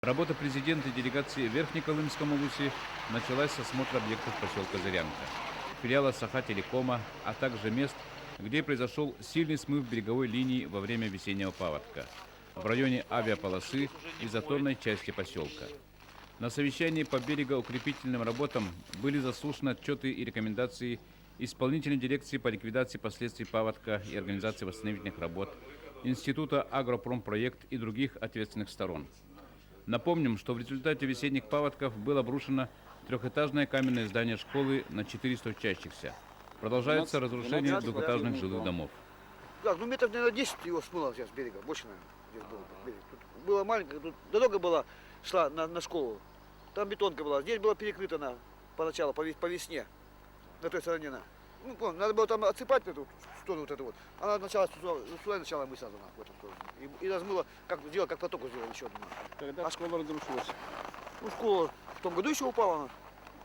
Работа президента и делегации в Верхнеколымском улусе началась с осмотра объектов поселка Зырянка, филиала Саха-Телекома, а также мест, где произошел сильный смыв береговой линии во время весеннего паводка, в районе авиаполосы и заторной части поселка. На совещании по берегоукрепительным работам были заслушаны отчеты и рекомендации исполнительной дирекции по ликвидации последствий паводка и организации восстановительных работ, Института Агропромпроект и других ответственных сторон. Напомним, что в результате весенних паводков было обрушено трехэтажное каменное здание школы на 400 учащихся. Продолжается разрушение двухэтажных жилых домов. Так, ну метров, наверное, 10 его смыло сейчас с берега, больше, наверное, здесь было берег. Тут было маленькое, тут дорога была, шла на школу, там бетонка была, здесь было перекрыто поначалу, по весне, на той стороне. Ну, помню, надо было там отсыпать эту сторону вот эту вот. Она начала сюда начала высажена в эту сторону. И размыла, как потоку сделали еще одну. Когда школа разрушилась? Ну, школа в том году еще упала она.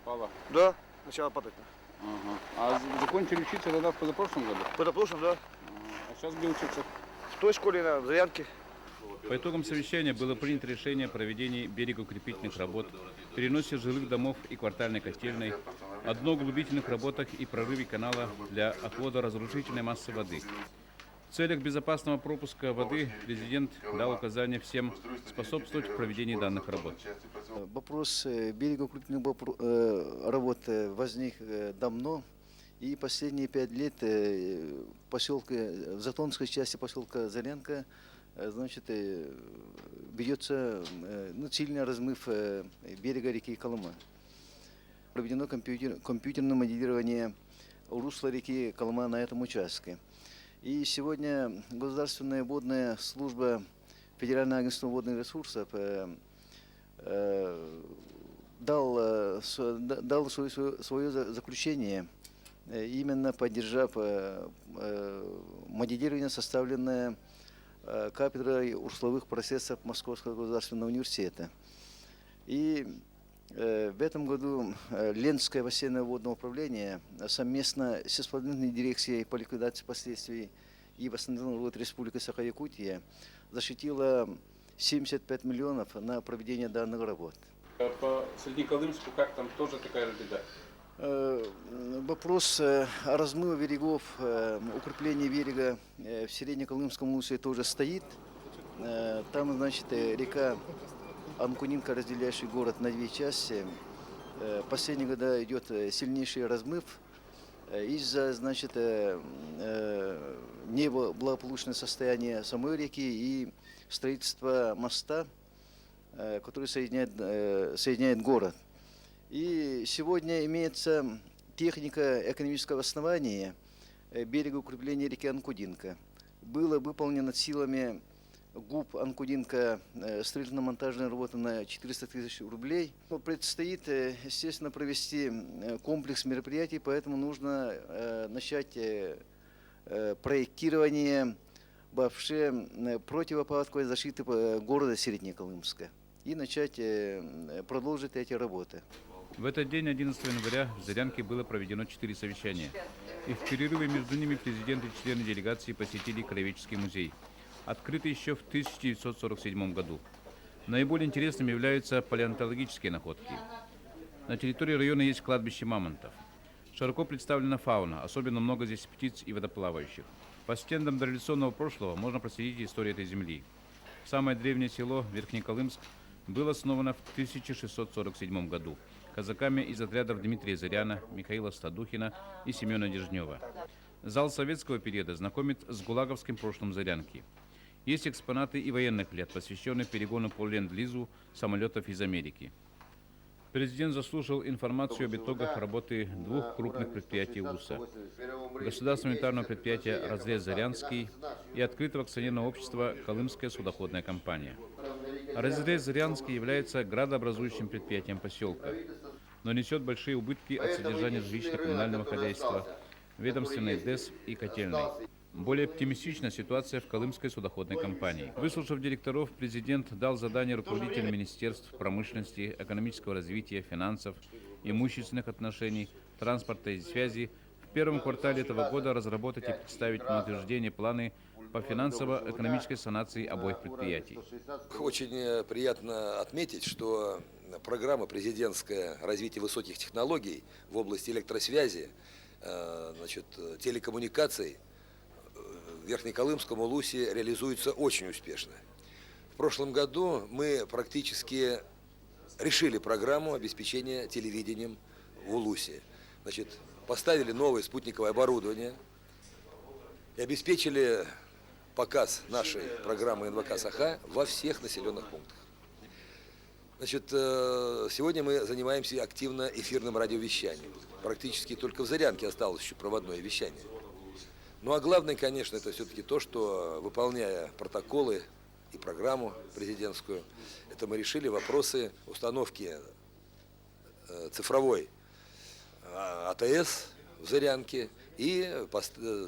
Упала? Да, начала падать. Ага. А закончили учиться тогда в позапрошлом году? В позапрошлом, да. Ага. А сейчас где учиться? В той школе, в Зырянке. По итогам совещания было принято решение о проведении берегоукрепительных работ, переносе жилых домов и квартальной котельной, о дноуглубительных работах и прорыве канала для отвода разрушительной массы воды. В целях безопасного пропуска воды президент дал указание всем способствовать проведению данных работ. Вопрос берегоукрепительных работ возник давно. И последние 5 лет в Затонской части поселка Зырянка ведется сильный размыв берега реки Колыма. Проведено компьютерное моделирование русла реки Колыма на этом участке. И сегодня Государственная водная служба Федерального агентства водных ресурсов дал свое заключение, именно поддержав моделирование, составленное кафедрой урсловых процессов Московского государственного университета. И в этом году Ленское бассейновое водное управление совместно с исполнительной дирекцией по ликвидации последствий и восстановлению воды Республики Саха-Якутия защитило 75 миллионов на проведение данных работ. По Среднеколымску как там тоже такая же беда? Вопрос размыва берегов, укрепления берега в Среднеколымском улусе тоже стоит. Там, река Анкудинка, разделяющий город на 2 части. Последние года идет сильнейший размыв из-за, неблагополучного состояния самой реки и строительства моста, который соединяет город. И сегодня имеется техника экономического основания берегоукрепления реки Анкудинка. Было выполнено силами ГУП Анкудинка строительно-монтажная работа на 400 тысяч рублей. Предстоит, естественно, провести комплекс мероприятий, поэтому нужно начать проектирование вообще противопаводковой защиты города Среднеколымска и начать продолжить эти работы. В этот день, 11 января, в Зырянке было проведено 4 совещания. И в перерыве между ними президент и члены делегации посетили Краеведческий музей, открытый еще в 1947 году. Наиболее интересными являются палеонтологические находки. На территории района есть кладбище мамонтов. Широко представлена фауна, особенно много здесь птиц и водоплавающих. По стендам дореволюционного прошлого можно проследить историю этой земли. Самое древнее село Верхнеколымск было основано в 1647 году казаками из отрядов Дмитрия Зыряна, Михаила Стадухина и Семена Дежнева. Зал советского периода знакомит с гулаговским прошлым Зырянки. Есть экспонаты и военных лет, посвященные перегону по ленд-лизу самолетов из Америки. Президент заслушал информацию об итогах работы 2 крупных предприятий ВУСа: государственного унитарного предприятия «Разрез Зырянский» и открытого акционерного общества «Колымская судоходная компания». «Разрез Зырянский» является градообразующим предприятием поселка, но несет большие убытки от содержания жилищно-коммунального хозяйства, ведомственной ДЭС и котельной. Более оптимистична ситуация в Колымской судоходной компании. Выслушав директоров, президент дал задание руководителям министерств промышленности, экономического развития, финансов, имущественных отношений, транспорта и связи в первом квартале этого года разработать и представить на утверждение планы по финансово-экономической санации обоих предприятий. Очень приятно отметить, что программа президентская развития высоких технологий в области электросвязи, телекоммуникаций в Верхнеколымском Улусе реализуется очень успешно. В прошлом году мы практически решили программу обеспечения телевидением в Улусе. Поставили новое спутниковое оборудование и обеспечили показ нашей программы НВК «Саха» во всех населенных пунктах. Сегодня мы занимаемся активно эфирным радиовещанием. Практически только в Зырянке осталось еще проводное вещание. Ну а главное, конечно, это все-таки то, что, выполняя протоколы и программу президентскую, это мы решили вопросы установки цифровой АТС в Зырянке и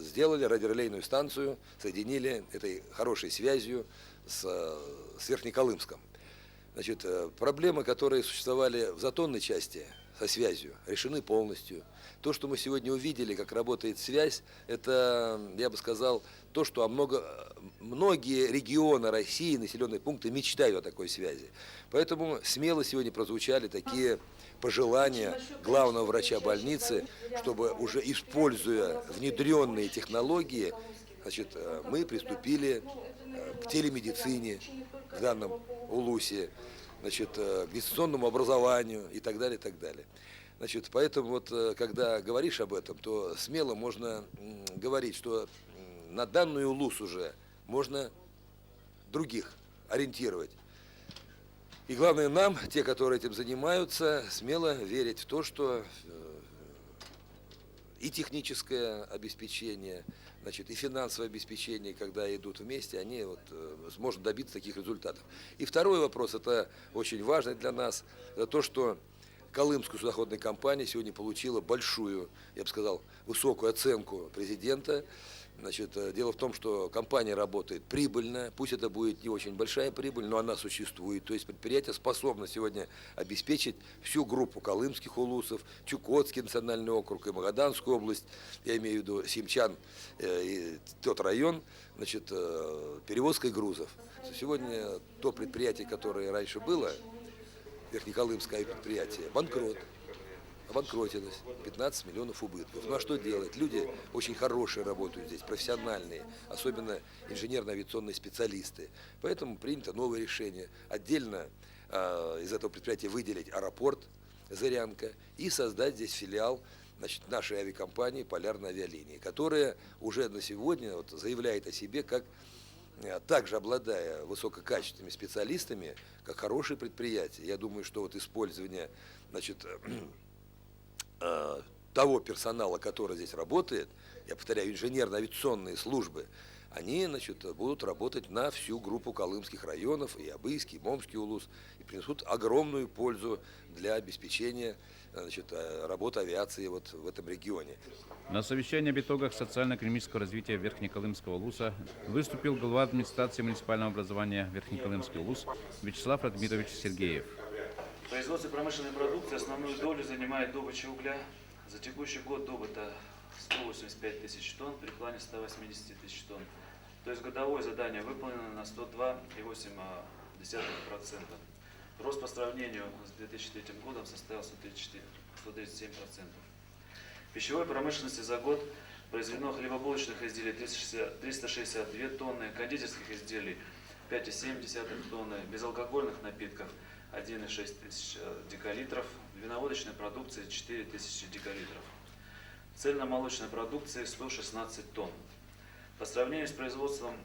сделали радиорелейную станцию, соединили этой хорошей связью с Верхнеколымском. Проблемы, которые существовали в затонной части со связью, решены полностью. То, что мы сегодня увидели, как работает связь, это, я бы сказал, то, что многие регионы России, населенные пункты мечтают о такой связи. Поэтому смело сегодня прозвучали такие пожелания главного врача больницы, чтобы уже используя внедренные технологии, мы приступили к телемедицине в данном Улусе, к дистанционному образованию и так далее, и так далее. Поэтому когда говоришь об этом, то смело можно говорить, что на данный Улус уже можно других ориентировать. И главное нам, те, которые этим занимаются, смело верить в то, что и техническое обеспечение, и финансовое обеспечение, когда идут вместе, они сможет добиться таких результатов. И второй вопрос, это очень важный для нас, это то, что Колымская судоходная компания сегодня получила большую, я бы сказал, высокую оценку президента. Дело в том, что компания работает прибыльно, пусть это будет не очень большая прибыль, но она существует. То есть предприятие способно сегодня обеспечить всю группу колымских улусов, Чукотский национальный округ и Магаданскую область, я имею в виду Симчан и тот район, перевозкой грузов. Сегодня то предприятие, которое раньше было, Верхнеколымское предприятие, обанкротилось, 15 миллионов убытков. Ну а что делать? Люди очень хорошие работают здесь, профессиональные, особенно инженерно-авиационные специалисты. Поэтому принято новое решение. Отдельно из этого предприятия выделить аэропорт Зырянка и создать здесь филиал нашей авиакомпании «Полярной авиалинии», которая уже на сегодня заявляет о себе как также обладая высококачественными специалистами, как хорошие предприятия. Я думаю, что использование того персонала, который здесь работает, я повторяю, инженерно-авиационные службы, они будут работать на всю группу колымских районов, и Абыйский, и Момский улус, и принесут огромную пользу для обеспечения работы авиации в этом регионе. На совещании об итогах социально-экономического развития Верхнеколымского улуса выступил глава администрации муниципального образования Верхнеколымский улус Вячеслав Радмирович Сергеев. В производстве промышленной продукции основную долю занимает добыча угля. За текущий год добыто 185 тысяч тонн при плане 180 тысяч тонн. То есть годовое задание выполнено на 102,8%. Рост по сравнению с 2003 годом составил 137%. В пищевой промышленности за год произведено хлебобулочных изделий 362 тонны, кондитерских изделий 5,7 тонны, безалкогольных напитков 1,6 тысяч декалитров, виноводочной продукции 4 тысячи декалитров. Цельномолочной продукции 116 тонн. По сравнению с производством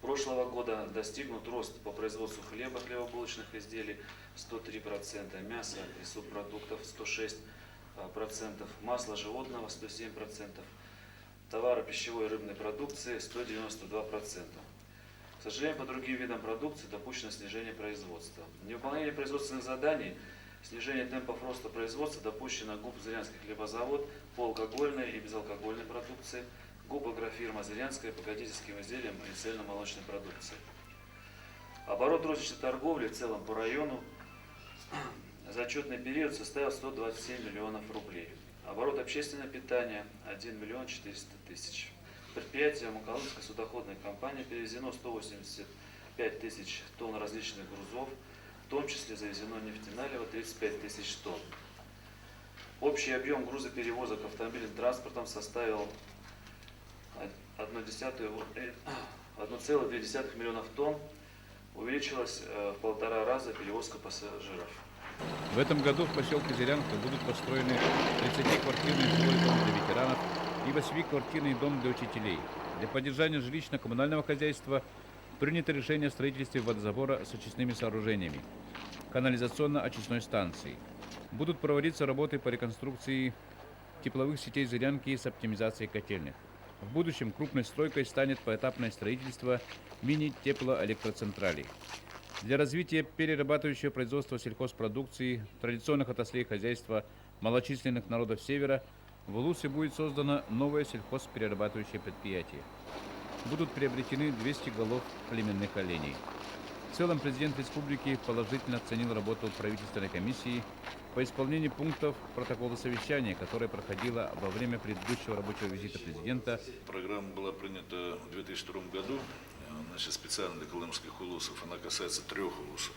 прошлого года достигнут рост по производству хлеба, хлебобулочных изделий 103%, мяса и субпродуктов 106%, масла животного 107%, товара пищевой и рыбной продукции 192%. К сожалению, по другим видам продукции допущено снижение производства. Невыполнение производственных заданий, снижение темпов роста производства допущено ГУП «Зырянский хлебозавод» по алкогольной и безалкогольной продукции, ГУП «Агрофирма Зырянская» по кондитерским изделиям и цельномолочной продукции. Оборот розничной торговли в целом по району за отчетный период составил 127 миллионов рублей. Оборот общественного питания 1 миллион 400 тысяч. предприятия Мукалынской судоходной компании перевезено 185 тысяч тонн различных грузов, в том числе завезено нефтеналево 35 тысяч тонн. Общий объем грузоперевозок автомобильным транспортом составил 1,2 миллионов тонн, увеличилась в 1,5 раза перевозка пассажиров. В этом году в поселке Зырянка будут построены 30-квартирный жилой дом для ветеранов и 8-квартирный дом для учителей. Для поддержания жилищно-коммунального хозяйства принято решение о строительстве водозабора с очистными сооружениями, канализационно-очистной станции. Будут проводиться работы по реконструкции тепловых сетей Зырянки с оптимизацией котельных. В будущем крупной стройкой станет поэтапное строительство мини-теплоэлектроцентралей. Для развития перерабатывающего производства сельхозпродукции, традиционных отраслей хозяйства малочисленных народов Севера, в Улусе будет создано новое сельхозперерабатывающее предприятие. Будут приобретены 200 голов племенных оленей. В целом президент республики положительно оценил работу правительственной комиссии по исполнению пунктов протокола совещания, которое проходило во время предыдущего рабочего визита президента. Программа была принята в 2002 году, значит, специально для колымских улусов. Она касается 3 улусов.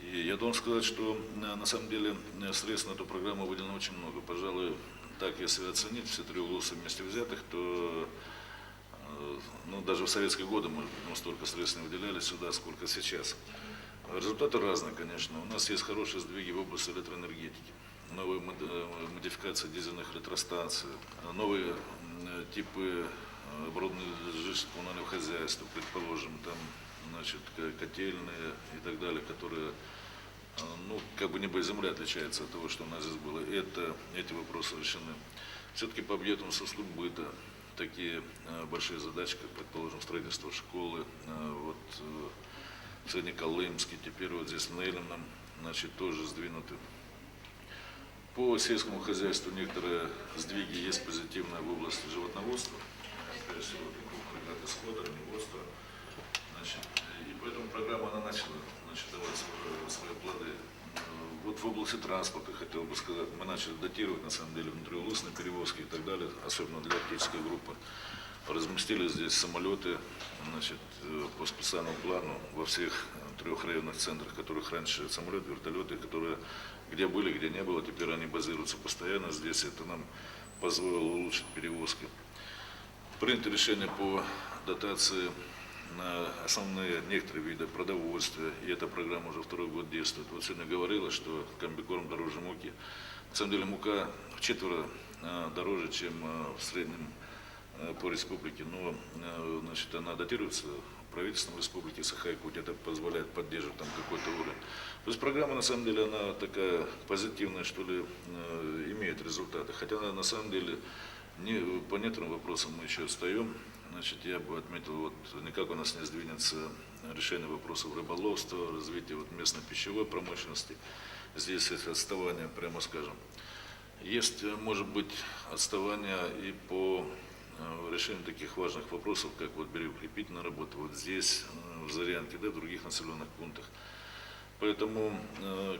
И я должен сказать, что на самом деле средств на эту программу выделено очень много. Пожалуй, так, если оценить все 3 улуса вместе взятых, то даже в советские годы, может быть, столько средств не выделяли сюда, сколько сейчас. Результаты разные, конечно. У нас есть хорошие сдвиги в области электроэнергетики, новые модификации дизельных электростанций, новые типы оборудования для жилищного коммунального хозяйства, предположим, там, значит, котельные и так далее, которые, как бы небо и земля отличается от того, что у нас здесь было. Эти вопросы решены. Все-таки по объектам соцслужб быта такие большие задачи, как, предположим, строительство школы, в Среднеколымске, теперь вот здесь в Нейлином, значит, тоже сдвинуты. По сельскому хозяйству некоторые сдвиги есть позитивные в области животноводства, то есть скота, раневодства. И поэтому программа она начала давать свои плоды. Вот в области транспорта, хотел бы сказать, мы начали датировать, на самом деле, внутриулусные перевозки и так далее, особенно для арктической группы. Разместили здесь самолеты, значит, по специальному плану во всех 3 районных центрах, которых раньше самолеты, вертолеты, которые где были, где не было, теперь они базируются постоянно здесь. Это нам позволило улучшить перевозки. Принято решение по дотации на основные некоторые виды продовольствия, и эта программа уже 2-й год действует. Вот сегодня говорилось, что комбикорм дороже муки. На самом деле мука в 4 дороже, чем в среднем по республике, но, значит, она датируется правительством республики Саха-Якутия, это позволяет поддерживать там какой-то уровень. То есть программа, на самом деле, она такая позитивная, что ли, имеет результаты. Хотя, на самом деле, по некоторым вопросам мы еще отстаем. Значит, я бы отметил, вот никак у нас не сдвинется решение вопросов рыболовства, развития местной пищевой промышленности. Здесь есть отставание, прямо скажем. Есть, может быть, отставание и по решению таких важных вопросов, как вот берегоукрепительная работа, вот здесь, в Зырянке, да, в других населенных пунктах. Поэтому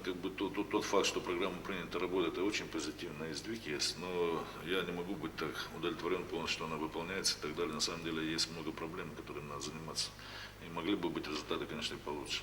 как бы тот факт, что программа принята, работает, это очень позитивный сдвиг есть, но я не могу быть так удовлетворен полностью, что она выполняется и так далее. На самом деле есть много проблем, которыми надо заниматься. И могли бы быть результаты, конечно, и получше.